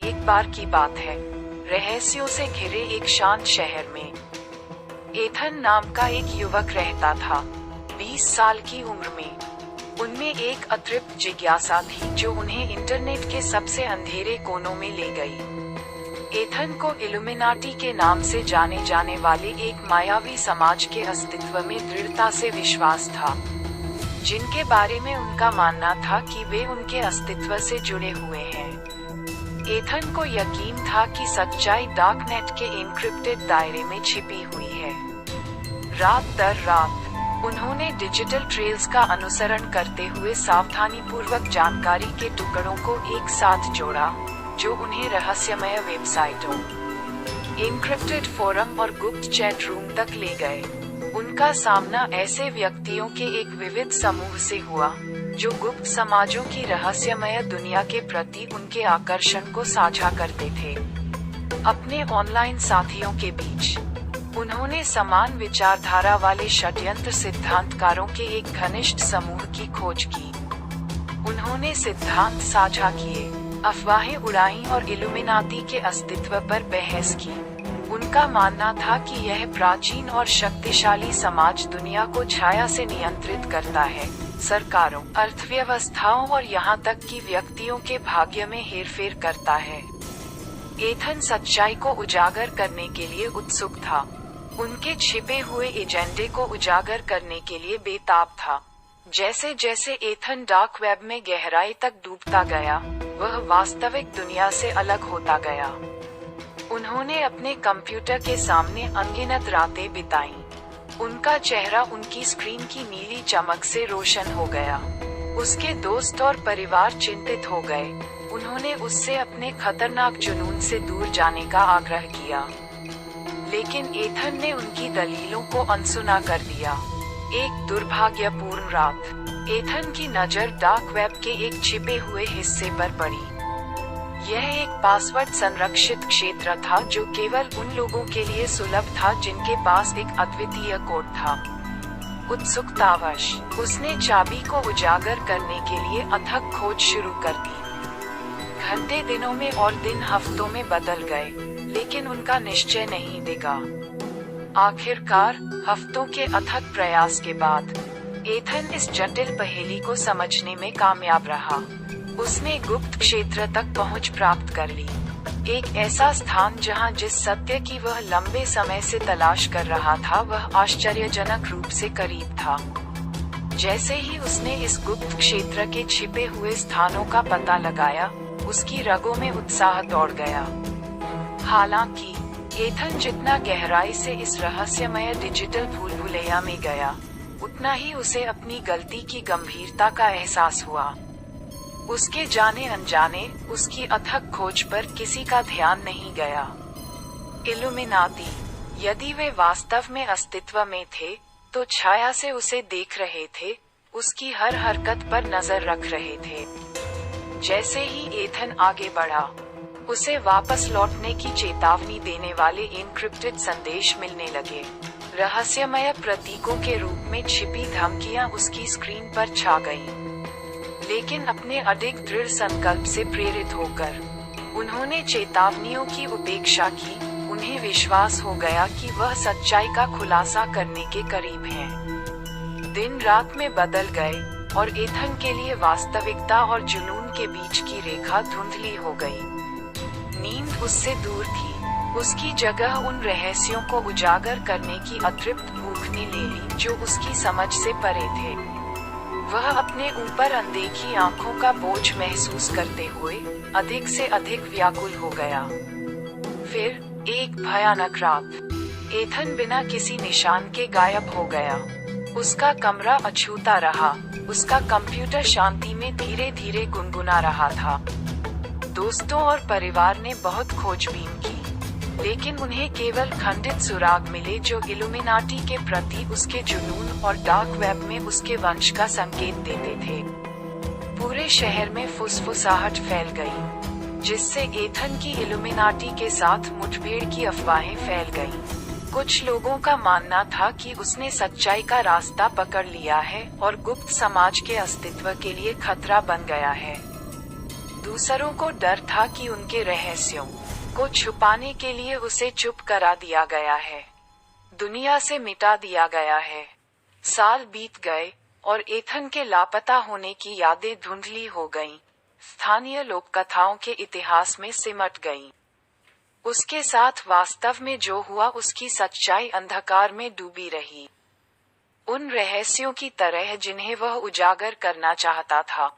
एक बार की बात है, रहस्यों से घिरे एक शांत शहर में एथन नाम का एक युवक रहता था, 20 साल की उम्र में। उनमें एक अतृप्त जिज्ञासा थी जो उन्हें इंटरनेट के सबसे अंधेरे कोनों में ले गई। एथन को इल्यूमिनाटी के नाम से जाने जाने वाले एक मायावी समाज के अस्तित्व में दृढ़ता से विश्वास था, जिनके बारे में उनका मानना था कि वे उनके अस्तित्व से जुड़े हुए हैं। एथन को यकीन था कि सच्चाई डार्कनेट के एन्क्रिप्टेड दायरे में छिपी हुई है। रात दर रात उन्होंने डिजिटल ट्रेल्स का अनुसरण करते हुए सावधानीपूर्वक जानकारी के टुकड़ों को एक साथ जोड़ा, जो उन्हें रहस्यमय वेबसाइटों, एन्क्रिप्टेड फोरम और गुप्त चैट रूम तक ले गए। उनका सामना ऐसे व्यक्तियों के एक विविध समूह से हुआ, जो गुप्त समाजों की रहस्यमय दुनिया के प्रति उनके आकर्षण को साझा करते थे। अपने ऑनलाइन साथियों के बीच उन्होंने समान विचारधारा वाले षड्यंत्र सिद्धांतकारों के एक घनिष्ठ समूह की खोज की। उन्होंने सिद्धांत साझा किए, अफवाहें उड़ाई और इल्यूमिनाटी के अस्तित्व पर बहस की। उनका मानना था कि यह प्राचीन और शक्तिशाली समाज दुनिया को छाया से नियंत्रित करता है, सरकारों, अर्थव्यवस्थाओं और यहाँ तक कि व्यक्तियों के भाग्य में हेरफेर करता है। एथन सच्चाई को उजागर करने के लिए उत्सुक था, उनके छिपे हुए एजेंडे को उजागर करने के लिए बेताब था। जैसे जैसे एथन डार्क वेब में गहराई तक डूबता गया, वह वास्तविक दुनिया से अलग होता गया। उन्होंने अपने कंप्यूटर के सामने अनगिनत रातें बिताईं। उनका चेहरा उनकी स्क्रीन की नीली चमक से रोशन हो गया। उसके दोस्त और परिवार चिंतित हो गए। उन्होंने उससे अपने खतरनाक जुनून से दूर जाने का आग्रह किया, लेकिन एथन ने उनकी दलीलों को अनसुना कर दिया। एक दुर्भाग्यपूर्ण रात एथन की नजर डार्क वेब के एक छिपे हुए हिस्से पर पड़ी। यह एक पासवर्ड संरक्षित क्षेत्र था जो केवल उन लोगों के लिए सुलभ था जिनके पास एक अद्वितीय कोड था। उत्सुकतावश उसने चाबी को उजागर करने के लिए अथक खोज शुरू कर दी। घंटे दिनों में और दिन हफ्तों में बदल गए, लेकिन उनका निश्चय नहीं दिगा। आखिरकार हफ्तों के अथक प्रयास के बाद एथन इस जटिल पहेली को समझने में कामयाब रहा। उसने गुप्त क्षेत्र तक पहुंच प्राप्त कर ली, एक ऐसा स्थान जहां जिस सत्य की वह लंबे समय से तलाश कर रहा था वह आश्चर्यजनक रूप से करीब था। जैसे ही उसने इस गुप्त क्षेत्र के छिपे हुए स्थानों का पता लगाया, उसकी रगों में उत्साह दौड़ गया। हालांकि एथन जितना गहराई से इस रहस्यमय डिजिटल भूलभुलैया में गया, उतना ही उसे अपनी गलती की गंभीरता का एहसास हुआ। उसके जाने अनजाने उसकी अथक खोज पर किसी का ध्यान नहीं गया। इल्यूमिनाटी, यदि वे वास्तव में अस्तित्व में थे, तो छाया से उसे देख रहे थे, उसकी हर हरकत पर नजर रख रहे थे। जैसे ही एथन आगे बढ़ा, उसे वापस लौटने की चेतावनी देने वाले एन्क्रिप्टेड संदेश मिलने लगे। रहस्यमय प्रतीकों के रूप में छिपी धमकियां उसकी स्क्रीन पर छा गईं। लेकिन अपने अधिक दृढ़ संकल्प से प्रेरित होकर उन्होंने चेतावनियों की उपेक्षा की। उन्हें विश्वास हो गया कि वह सच्चाई का खुलासा करने के करीब हैं। दिन रात में बदल गए और एथन के लिए वास्तविकता और जुनून के बीच की रेखा धुंधली हो गई। नींद उससे दूर थी, उसकी जगह उन रहस्यों को उजागर करने की अतृप्त भूख ने ले ली जो उसकी समझ से परे थे। वह अपने ऊपर अनदेखी आंखों का बोझ महसूस करते हुए अधिक से अधिक व्याकुल हो गया। फिर एक भयानक रात एथन बिना किसी निशान के गायब हो गया। उसका कमरा अछूता रहा, उसका कंप्यूटर शांति में धीरे धीरे गुनगुना रहा था। दोस्तों और परिवार ने बहुत खोजबीन की, लेकिन उन्हें केवल खंडित सुराग मिले जो इल्यूमिनाटी के प्रति उसके जुनून और डार्क वेब में उसके वंश का संकेत देते थे। पूरे शहर में फुसफुसाहट फैल गई, जिससे एथन की इल्यूमिनाटी के साथ मुठभेड़ की अफवाहें फैल गईं। कुछ लोगों का मानना था कि उसने सच्चाई का रास्ता पकड़ लिया है और गुप्त समाज के अस्तित्व के लिए खतरा बन गया है। दूसरों को डर था कि उनके रहस्यों को छुपाने के लिए उसे चुप करा दिया गया है, दुनिया से मिटा दिया गया है। साल बीत गए और एथन के लापता होने की यादें धुंधली हो गईं, स्थानीय लोक कथाओं के इतिहास में सिमट गईं। उसके साथ वास्तव में जो हुआ उसकी सच्चाई अंधकार में डूबी रही, उन रहस्यों की तरह जिन्हें वह उजागर करना चाहता था।